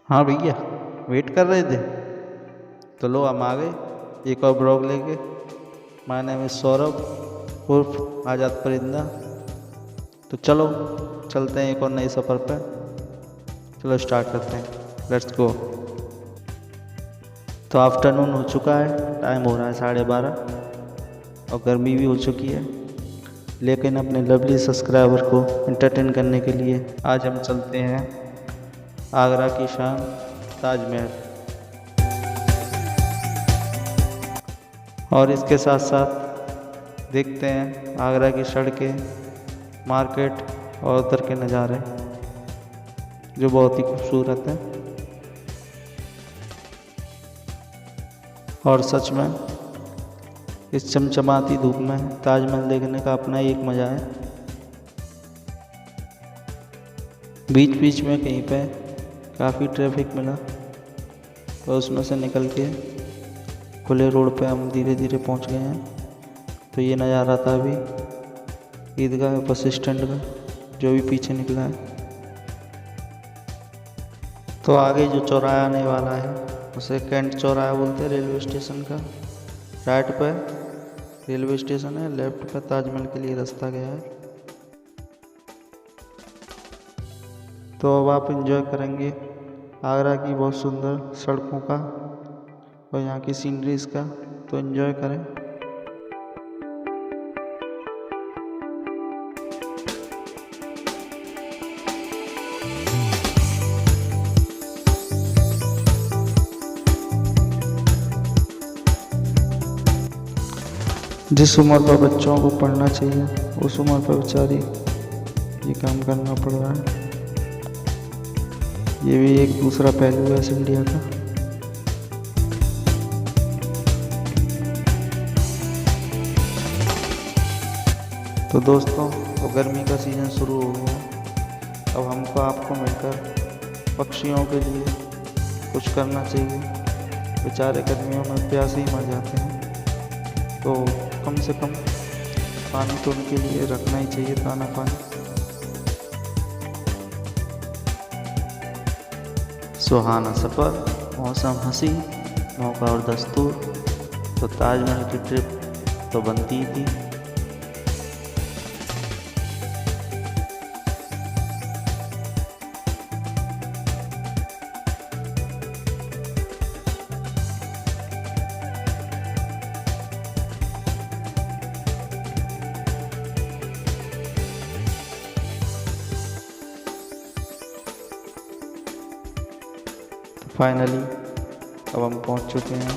हाँ भैया, वेट कर रहे थे। तो लो हम आ गए एक और ब्लॉग लेके। माय नेम इज़ सौरभ उर्फ आज़ाद परिंदा। तो चलो चलते हैं एक और नए सफ़र पे। चलो स्टार्ट करते हैं, लेट्स गो। तो आफ्टरनून हो चुका है, टाइम हो रहा है 12:30 और गर्मी भी हो चुकी है। लेकिन अपने लवली सब्सक्राइबर को एंटरटेन करने के लिए आज हम चलते हैं आगरा की शान ताजमहल। और इसके साथ साथ देखते हैं आगरा की सड़कें, मार्केट और उधर के नज़ारे जो बहुत ही खूबसूरत हैं। और सच में इस चमचमाती धूप में ताजमहल देखने का अपना ही एक मज़ा है। बीच बीच में कहीं पे काफ़ी ट्रैफिक मिला और उसमें से निकल के खुले रोड पे हम धीरे धीरे पहुंच गए हैं। तो ये नज़ारा था अभी ईदगाह बस स्टैंड का, जो भी पीछे निकला है। तो आगे जो चौराहा आने वाला है उसे कैंट चौराहा बोलते हैं, रेलवे स्टेशन का। राइट पर रेलवे स्टेशन है, लेफ्ट पर ताजमहल के लिए रास्ता गया है। तो अब आप एंजॉय करेंगे आगरा की बहुत सुंदर सड़कों का और यहाँ की सीनरीज का। तो एंजॉय करें। जिस उम्र पर बच्चों को पढ़ना चाहिए उस उम्र पर बेचारी ये काम करना पड़ रहा है। ये भी एक दूसरा पहलू है इस इंडिया का। तो दोस्तों, तो गर्मी का सीज़न शुरू हो गया। अब हमको आपको मिलकर पक्षियों के लिए कुछ करना चाहिए। बेचारे गर्मियों में प्यासे ही मर जाते हैं। तो कम से कम पानी तो उनके लिए रखना ही चाहिए, दाना पानी। सुहाना सफ़र, मौसम हंसी, मौका और दस्तूर। तो ताजमहल की ट्रिप तो बनती ही थी। फाइनली अब हम पहुंच चुके हैं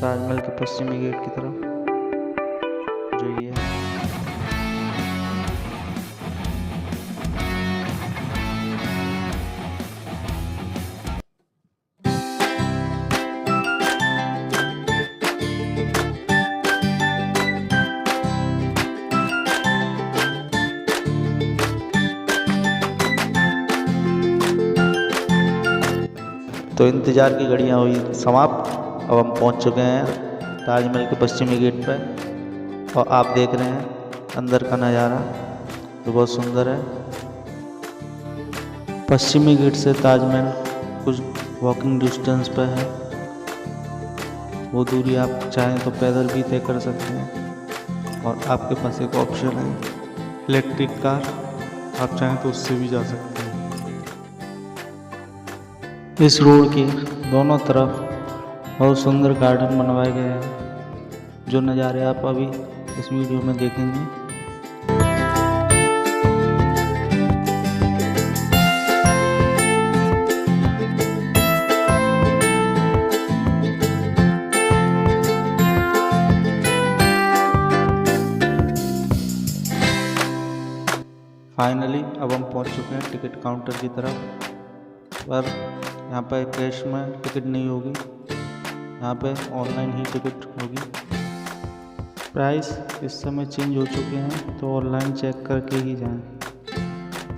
ताजमहल के पश्चिमी गेट की तरफ, जो ये है। तो इंतज़ार की घड़ियाँ हुई समाप्त। अब हम पहुंच चुके हैं ताजमहल के पश्चिमी गेट पर और आप देख रहे हैं अंदर का नज़ारा जो बहुत सुंदर है। पश्चिमी गेट से ताजमहल कुछ वॉकिंग डिस्टेंस पर है। वो दूरी आप चाहें तो पैदल भी तय कर सकते हैं और आपके पास एक ऑप्शन है इलेक्ट्रिक कार, आप चाहें तो उससे भी जा सकते हैं। इस रोड के दोनों तरफ बहुत सुंदर गार्डन बनवाए गए हैं, जो नज़ारे आप अभी इस वीडियो में देखेंगे। फाइनली अब हम पहुंच चुके हैं टिकट काउंटर की तरफ। पर यहाँ पर कैश में टिकट नहीं होगी, यहाँ पे ऑनलाइन ही टिकट होगी। प्राइस इस समय चेंज हो चुके हैं, तो ऑनलाइन चेक करके ही जाएं।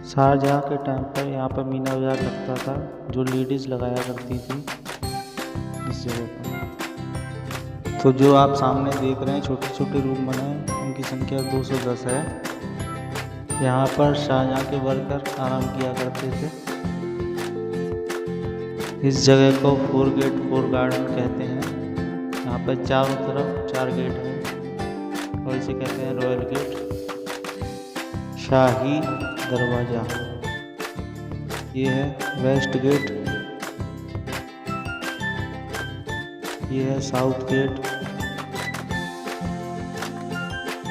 शाहजहाँ के टाइम पर यहाँ पर मीना बाजार लगता था, जो लेडीज़ लगाया करती थी इस जगह पर। तो जो आप सामने देख रहे हैं छोटे छोटे रूम बने हैं, उनकी संख्या 210 है। यहाँ पर शाहजहाँ के वर्कर आराम किया करते थे। इस जगह को 4 गेट 4 गार्डन कहते हैं। यहाँ पर चारों तरफ 4 गेट हैं और इसे कहते हैं रॉयल गेट। शाही दरवाज़ा, ये है वेस्ट गेट, ये है साउथ गेट,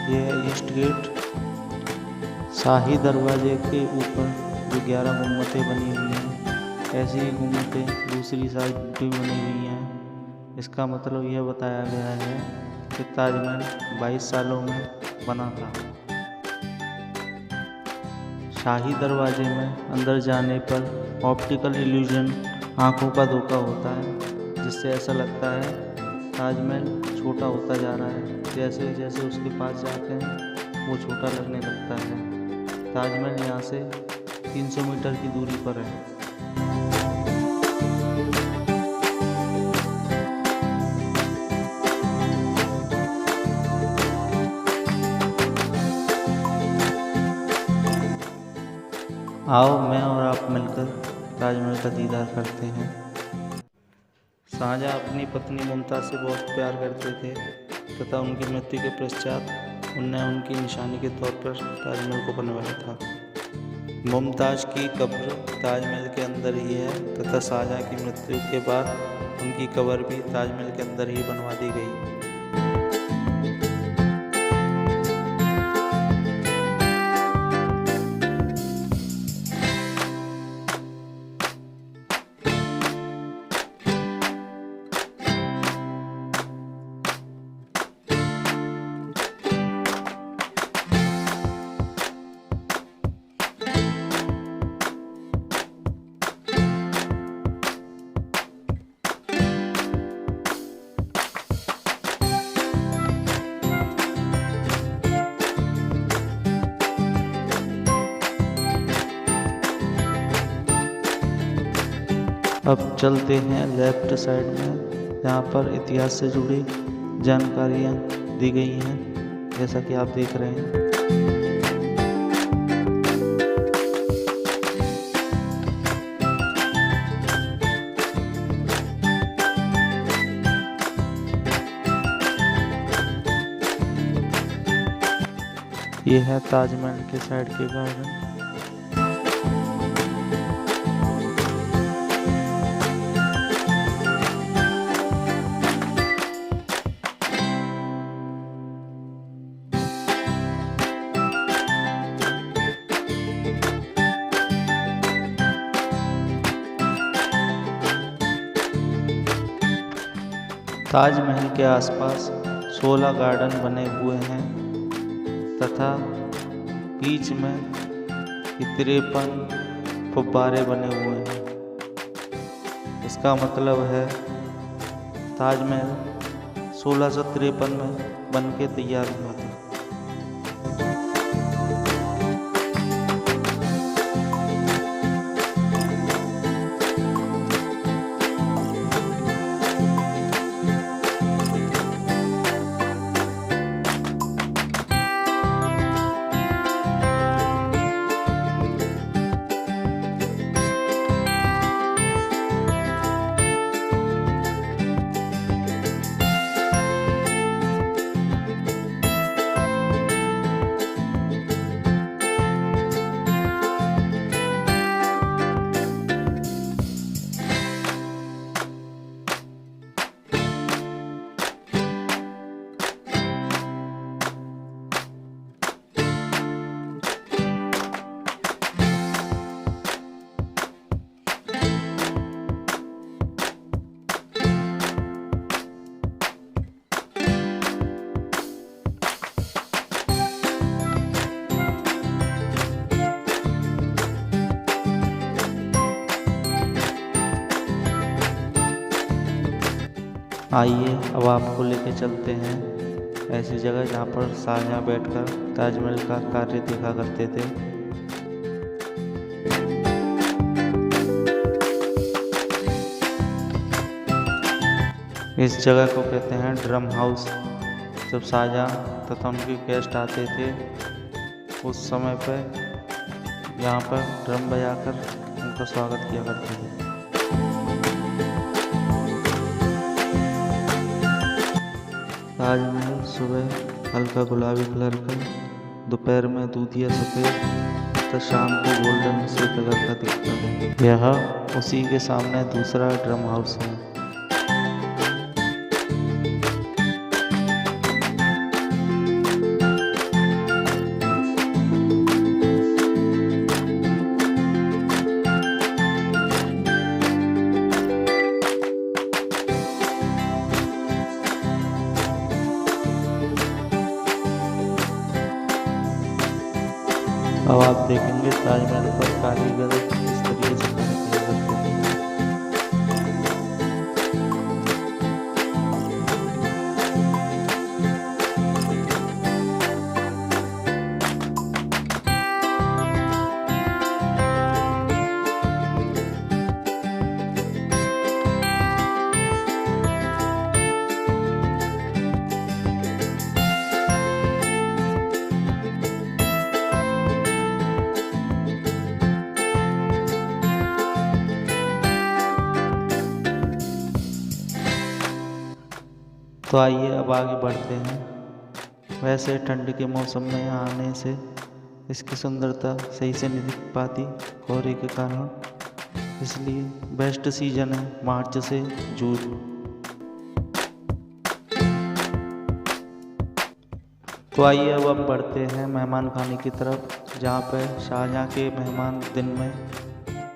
ये है ईस्ट गेट। शाही दरवाजे के ऊपर जो 11 गुम्बदें बनी हुई हैं, ऐसी ही गुम्बदें दूसरी साइड भी बनी हुई हैं। इसका मतलब यह बताया गया है कि ताजमहल 22 सालों में बना था। शाही दरवाजे में अंदर जाने पर ऑप्टिकल इल्यूजन, आँखों का धोखा होता है, जिससे ऐसा लगता है ताजमहल छोटा होता जा रहा है। जैसे जैसे उसके पास जाते हैं वो छोटा लगने लगता है। ताजमहल यहाँ से 300 मीटर की दूरी पर है। आओ मैं और आप मिलकर ताजमहल का दीदार करते हैं। शाहजहाँ अपनी पत्नी मुमताज़ से बहुत प्यार करते थे तथा उनकी मृत्यु के पश्चात उन्हें उनकी निशानी के तौर पर ताजमहल को बनवाया था। मुमताज़ की कब्र ताजमहल के अंदर ही है तथा शाहजहाँ की मृत्यु के बाद उनकी कब्र भी ताजमहल के अंदर ही बनवा दी गई। अब चलते हैं लेफ्ट साइड में, जहाँ पर इतिहास से जुड़ी जानकारियाँ दी गई हैं, जैसा कि आप देख रहे हैं। ये है ताजमहल के साइड के गार्डन। ताजमहल के आसपास 16 गार्डन बने हुए हैं तथा बीच में 53 फुब्बारे बने हुए हैं। इसका मतलब है ताजमहल 1653 में बन के तैयार हुआ था। आइए अब आपको लेके चलते हैं ऐसी जगह जहाँ पर शाहजहाँ बैठकर ताजमहल का कार्य देखा करते थे। इस जगह को कहते हैं ड्रम हाउस। जब शाहजहाँ तथा उनके गेस्ट आते थे उस समय पर यहाँ पर ड्रम बजाकर उनका स्वागत किया करते थे। ताजमहल सुबह हल्का गुलाबी कलर का, दोपहर में दूधिया सफ़ेद तथा शाम को गोल्डन से कलर का दिखता है। यह उसी के सामने दूसरा ड्रम हाउस है। अब आप देखेंगे ताजमहल पर कारीगर किस तरीके से काम किया करते थे। तो आइए अब आगे बढ़ते हैं। वैसे ठंड के मौसम में यहाँ आने से इसकी सुंदरता सही से नहीं दिख पाती कोहरे के कारण, इसलिए बेस्ट सीजन है मार्च से जून। तो आइए अब हम बढ़ते हैं मेहमान खाने की तरफ, जहाँ पर शाहजहाँ के मेहमान दिन में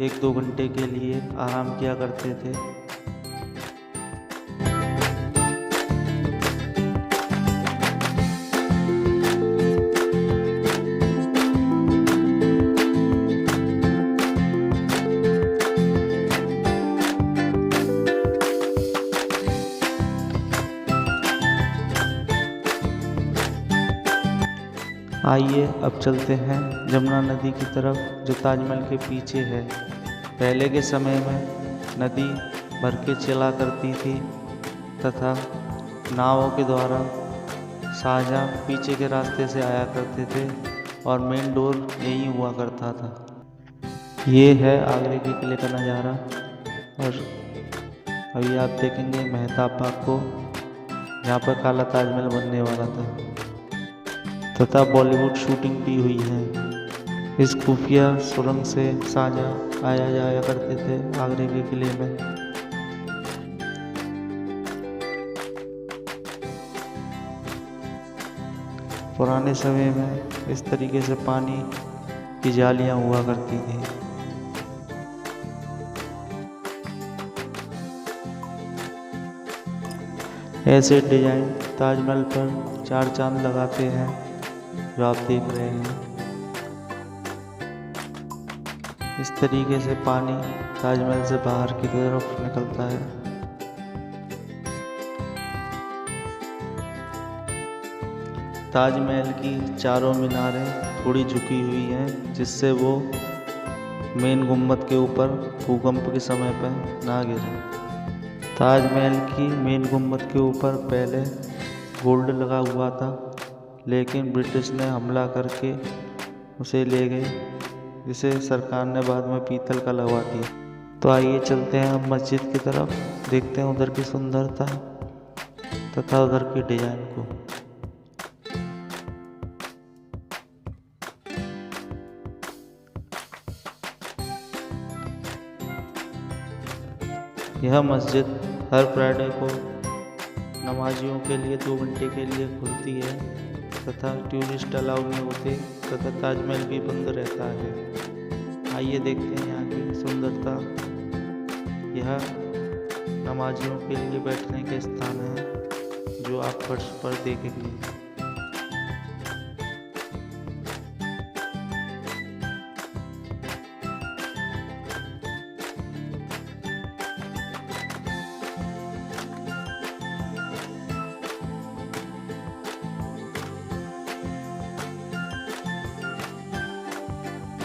1-2 घंटे के लिए आराम किया करते थे। आइए अब चलते हैं जमुना नदी की तरफ, जो ताजमहल के पीछे है। पहले के समय में नदी भर के चला करती थी तथा नावों के द्वारा शाहजहाँ पीछे के रास्ते से आया करते थे और मेन डोर यही हुआ करता था। ये है आगरे के किले का नज़ारा। और अभी आप देखेंगे मेहताब बाग को, जहाँ पर काला ताजमहल बनने वाला था तथा बॉलीवुड शूटिंग भी हुई है। इस खुफिया सुरंग से शाहजहाँ आया जाया करते थे आगरे के किले में। पुराने समय में इस तरीके से पानी की जालियां हुआ करती थी। ऐसे डिजाइन ताजमहल पर 4 चांद लगाते हैं जो आप देख रहे हैं। इस तरीके से पानी ताजमहल से बाहर की तरफ निकलता है। ताजमहल की चारों मीनारें थोड़ी झुकी हुई हैं, जिससे वो मेन गुम्बद के ऊपर भूकंप के समय पर ना गिरे। ताजमहल की मेन गुम्बद के ऊपर पहले गोल्ड लगा हुआ था, लेकिन ब्रिटिश ने हमला करके उसे ले गए, जिसे सरकार ने बाद में पीतल का लगवा दिया। तो आइए चलते हैं हम मस्जिद की तरफ, देखते हैं उधर की सुंदरता तथा उधर की डिजाइन को। यह मस्जिद हर फ्राइडे को नमाजियों के लिए 2 घंटे के लिए खुलती है तथा टूरिस्ट अलाउ नहीं होते तथा ताजमहल भी बंद रहता है। आइए देखते हैं यहाँ की सुंदरता। यह नमाजियों के लिए बैठने के स्थान है जो आप फर्श पर देखेंगे।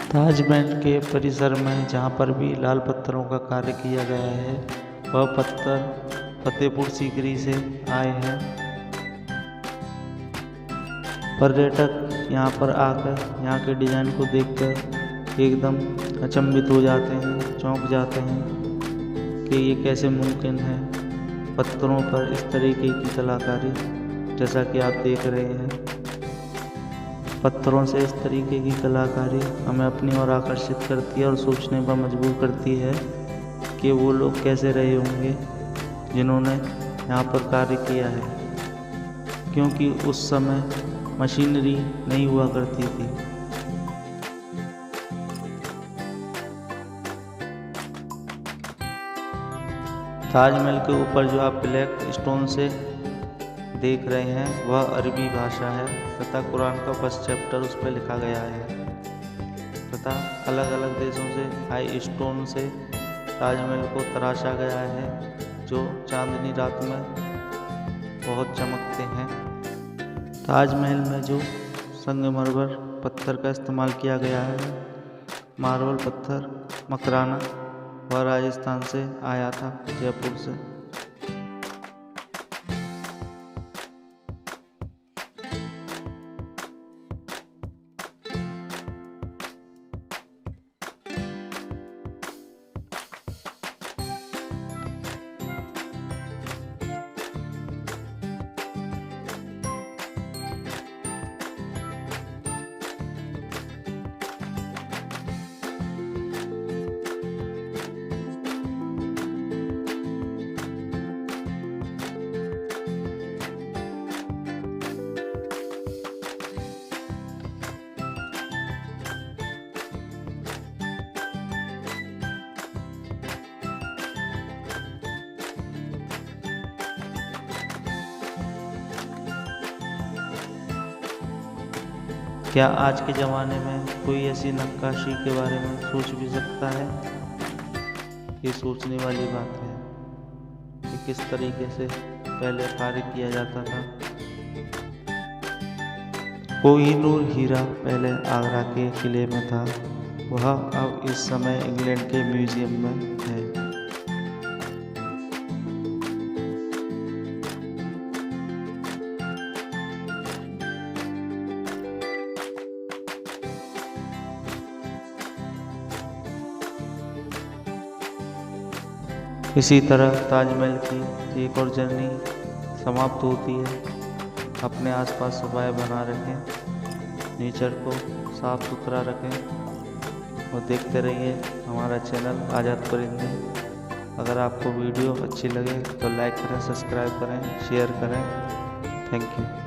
ताजमहल के परिसर में जहाँ पर भी लाल पत्थरों का कार्य किया गया है, वह पत्थर फतेहपुर सीकरी से आए हैं। पर्यटक यहाँ पर आकर यहाँ के डिज़ाइन को देखकर एकदम अचंभित हो जाते हैं, चौंक जाते हैं कि ये कैसे मुमकिन है पत्थरों पर इस तरीके की कलाकारी। जैसा कि आप देख रहे हैं। पत्थरों से इस तरीके की कलाकारी हमें अपनी ओर आकर्षित करती है और सोचने पर मजबूर करती है कि वो लोग कैसे रहे होंगे जिन्होंने यहाँ पर कार्य किया है, क्योंकि उस समय मशीनरी नहीं हुआ करती थी। ताजमहल के ऊपर जो आप ब्लैक स्टोन से देख रहे हैं वह अरबी भाषा है तथा कुरान का फर्स्ट चैप्टर उस पर लिखा गया है तथा अलग अलग देशों से आए स्टोन से ताजमहल को तराशा गया है जो चांदनी रात में बहुत चमकते हैं। ताजमहल में जो संगमरमर पत्थर का इस्तेमाल किया गया है, मार्बल पत्थर मकराना, वह राजस्थान से आया था, जयपुर से। क्या आज के ज़माने में कोई ऐसी नक्काशी के बारे में सोच भी सकता है? ये सोचने वाली बात है कि किस तरीके से पहले कार्य किया जाता था। कोहिनूर हीरा पहले आगरा के किले में था, वह अब इस समय इंग्लैंड के म्यूजियम में है। इसी तरह ताजमहल की एक और जर्नी समाप्त होती है। अपने आसपास सफाई बना रखें, नेचर को साफ सुथरा रखें और देखते रहिए हमारा चैनल आज़ाद परिंदे। अगर आपको वीडियो अच्छी लगे तो लाइक करें, सब्सक्राइब करें, शेयर करें। Thank you.